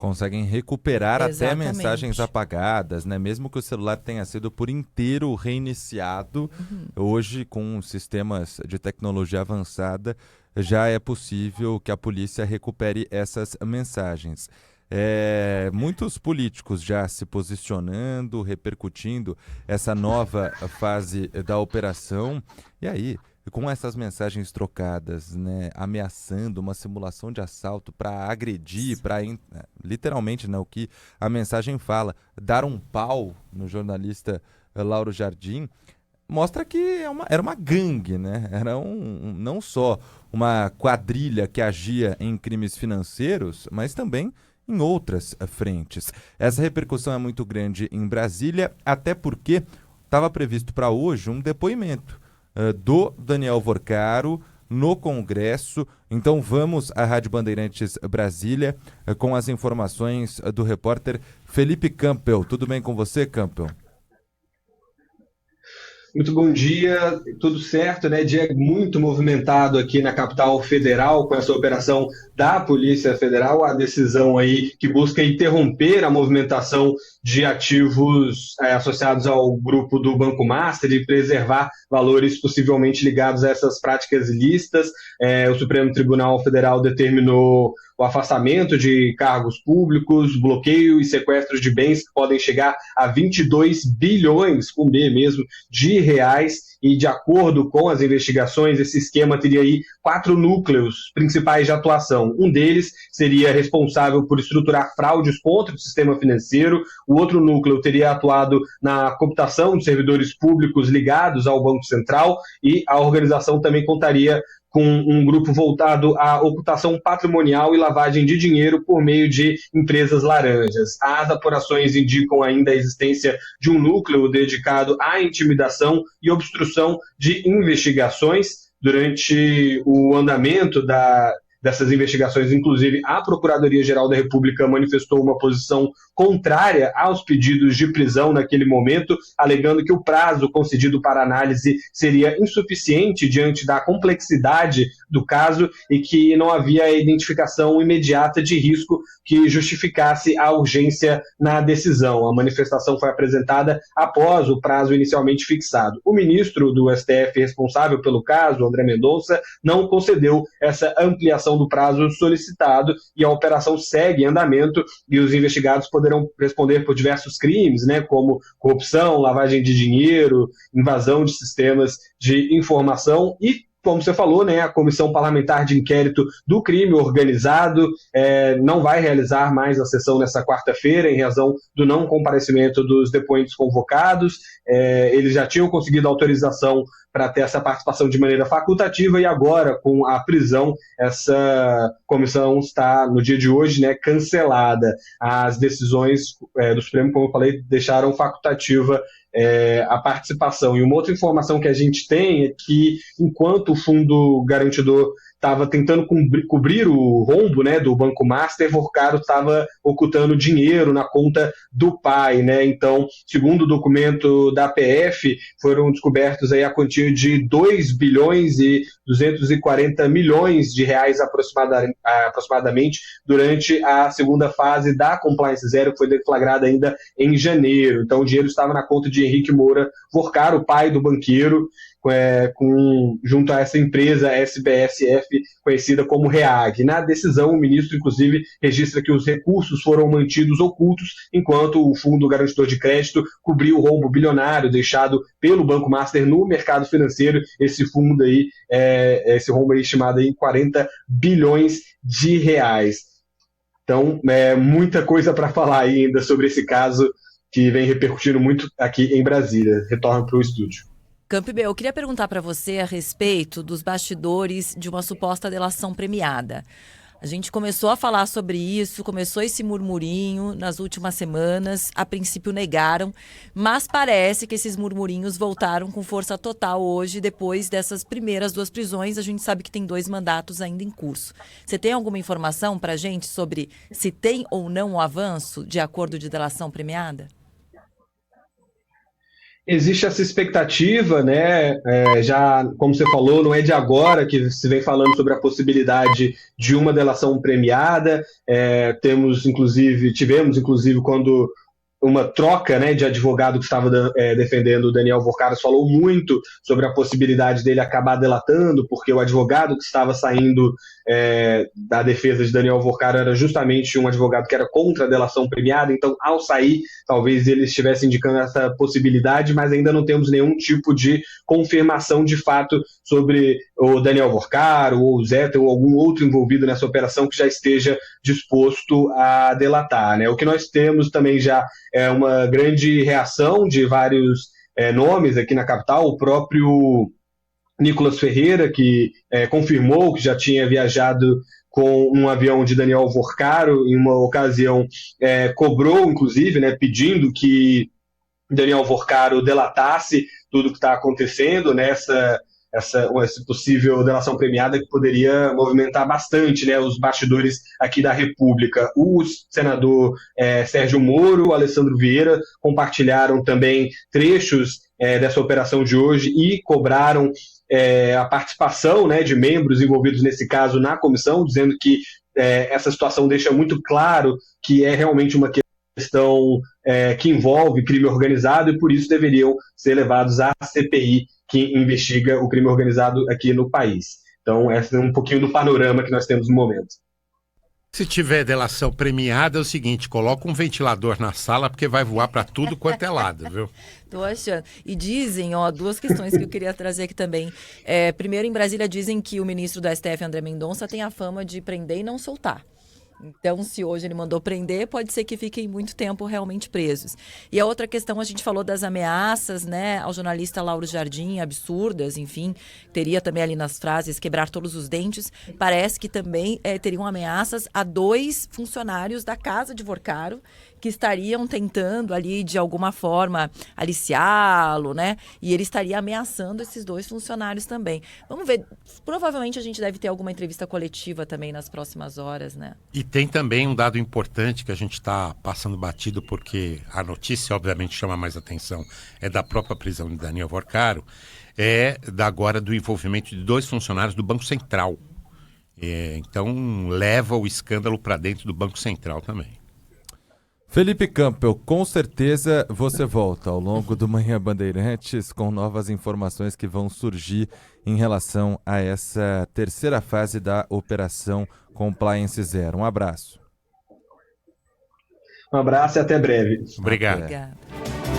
Conseguem recuperar até mensagens Exatamente. apagadas, né? Mesmo que o celular tenha sido por inteiro reiniciado, hoje com sistemas de tecnologia avançada, já é possível que a polícia recupere essas mensagens. Muitos políticos já se posicionando, repercutindo essa nova fase da operação. E aí, com essas mensagens trocadas, né, ameaçando uma simulação de assalto para agredir, literalmente, né, o que a mensagem fala, dar um pau no jornalista Lauro Jardim, mostra que era uma gangue, né? Era não só uma quadrilha que agia em crimes financeiros, mas também em outras frentes. Essa repercussão é muito grande em Brasília, até porque estava previsto para hoje um depoimento do Daniel Vorcaro no Congresso. Então vamos à Rádio Bandeirantes Brasília com as informações do repórter Felipe Campbell. Tudo bem com você, Campbell? Muito bom dia, tudo certo, né? Dia muito movimentado aqui na capital federal com essa operação da Polícia Federal, a decisão aí que busca interromper a movimentação de ativos associados ao grupo do Banco Master e preservar valores possivelmente ligados a essas práticas ilícitas. O Supremo Tribunal Federal determinou o afastamento de cargos públicos, bloqueio e sequestro de bens que podem chegar a 22 bilhões, com B mesmo, de reais. E de acordo com as investigações, esse esquema teria aí 4 núcleos principais de atuação. Um deles seria responsável por estruturar fraudes contra o sistema financeiro. O outro núcleo teria atuado na computação de servidores públicos ligados ao Banco Central, e a organização também contaria com um grupo voltado à ocultação patrimonial e lavagem de dinheiro por meio de empresas laranjas. As apurações indicam ainda a existência de um núcleo dedicado à intimidação e obstrução de investigações. Durante o andamento dessas investigações, inclusive, a Procuradoria-Geral da República manifestou uma posição contrária aos pedidos de prisão naquele momento, alegando que o prazo concedido para análise seria insuficiente diante da complexidade do caso e que não havia identificação imediata de risco que justificasse a urgência na decisão. A manifestação foi apresentada após o prazo inicialmente fixado. O ministro do STF responsável pelo caso, André Mendonça, não concedeu essa ampliação do prazo solicitado, e a operação segue em andamento e os investigados poderão responder por diversos crimes, né, como corrupção, lavagem de dinheiro, invasão de sistemas de informação e, como você falou, né, a Comissão Parlamentar de Inquérito do Crime Organizado não vai realizar mais a sessão nessa quarta-feira em razão do não comparecimento dos depoentes convocados. Eles já tinham conseguido autorização para ter essa participação de maneira facultativa, e agora, com a prisão, essa comissão está, no dia de hoje, né, cancelada. As decisões do Supremo, como eu falei, deixaram facultativa a participação. E uma outra informação que a gente tem é que, enquanto o Fundo Garantidor estava tentando cobrir o rombo, né, do Banco Master, Vorcaro estava ocultando dinheiro na conta do pai, né? Então, segundo o documento da PF, foram descobertos aí a quantia de 2 bilhões e 240 milhões de reais aproximadamente durante a segunda fase da Compliance Zero, que foi deflagrada ainda em janeiro. Então, o dinheiro estava na conta de Henrique Moura Vorcaro, o pai do banqueiro, junto a essa empresa SBSF, conhecida como REAG. Na decisão, o ministro, inclusive, registra que os recursos foram mantidos ocultos, enquanto o Fundo Garantidor de Crédito cobriu o rombo bilionário deixado pelo Banco Master no mercado financeiro. Esse fundo aí, esse rombo aí estimado em 40 bilhões de reais. Então, muita coisa para falar ainda sobre esse caso que vem repercutindo muito aqui em Brasília. Retorno para o estúdio. Campbell, eu queria perguntar para você a respeito dos bastidores de uma suposta delação premiada. A gente começou a falar sobre isso, começou esse murmurinho nas últimas semanas, a princípio negaram, mas parece que esses murmurinhos voltaram com força total hoje, depois dessas primeiras 2 prisões. A gente sabe que tem 2 mandatos ainda em curso. Você tem alguma informação para a gente sobre se tem ou não um avanço de acordo de delação premiada? Existe essa expectativa, né? Já, como você falou, não é de agora que se vem falando sobre a possibilidade de uma delação premiada. Tivemos, inclusive, quando uma troca, né, de advogado que estava defendendo o Daniel Vorcaros falou muito sobre a possibilidade dele acabar delatando, porque o advogado que estava saindo da defesa de Daniel Vorcaros era justamente um advogado que era contra a delação premiada. Então, ao sair, talvez ele estivesse indicando essa possibilidade, mas ainda não temos nenhum tipo de confirmação de fato sobre o Daniel Vorcaros ou o Zé ou algum outro envolvido nessa operação que já esteja disposto a delatar, né? O que nós temos também já é uma grande reação de vários nomes aqui na capital. O próprio Nicolas Ferreira, que confirmou que já tinha viajado com um avião de Daniel Vorcaros em uma ocasião, cobrou, inclusive, né, pedindo que Daniel Vorcaros delatasse tudo o que está acontecendo nessa essa possível delação premiada que poderia movimentar bastante, né, os bastidores aqui da República. O senador Sérgio Moro, o Alessandro Vieira compartilharam também trechos dessa operação de hoje e cobraram a participação, né, de membros envolvidos nesse caso na comissão, dizendo que essa situação deixa muito claro que é realmente uma questão que envolve crime organizado e por isso deveriam ser levados à CPI que investiga o crime organizado aqui no país. Então, esse é um pouquinho do panorama que nós temos no momento. Se tiver delação premiada, é o seguinte, coloca um ventilador na sala porque vai voar para tudo quanto é lado, viu? Tô achando. E dizem, duas questões que eu queria trazer aqui também. Primeiro, em Brasília, dizem que o ministro do STF, André Mendonça, tem a fama de prender e não soltar. Então, se hoje ele mandou prender, pode ser que fiquem muito tempo realmente presos. E a outra questão, a gente falou das ameaças, né, ao jornalista Lauro Jardim, absurdas, enfim, teria também ali nas frases quebrar todos os dentes. Parece que também teriam ameaças a 2 funcionários da casa de Vorcaros, que estariam tentando ali, de alguma forma, aliciá-lo, né? E ele estaria ameaçando esses 2 funcionários também. Vamos ver, provavelmente a gente deve ter alguma entrevista coletiva também nas próximas horas, né? E tem também um dado importante que a gente está passando batido, porque a notícia, obviamente, chama mais atenção, é da própria prisão de Daniel Vorcaros, agora do envolvimento de 2 funcionários do Banco Central. Então, leva o escândalo para dentro do Banco Central também. Felipe Campbell, com certeza você volta ao longo do Manhã Bandeirantes com novas informações que vão surgir em relação a essa terceira fase da Operação Compliance Zero. Um abraço. Um abraço e até breve. Obrigado. Obrigada.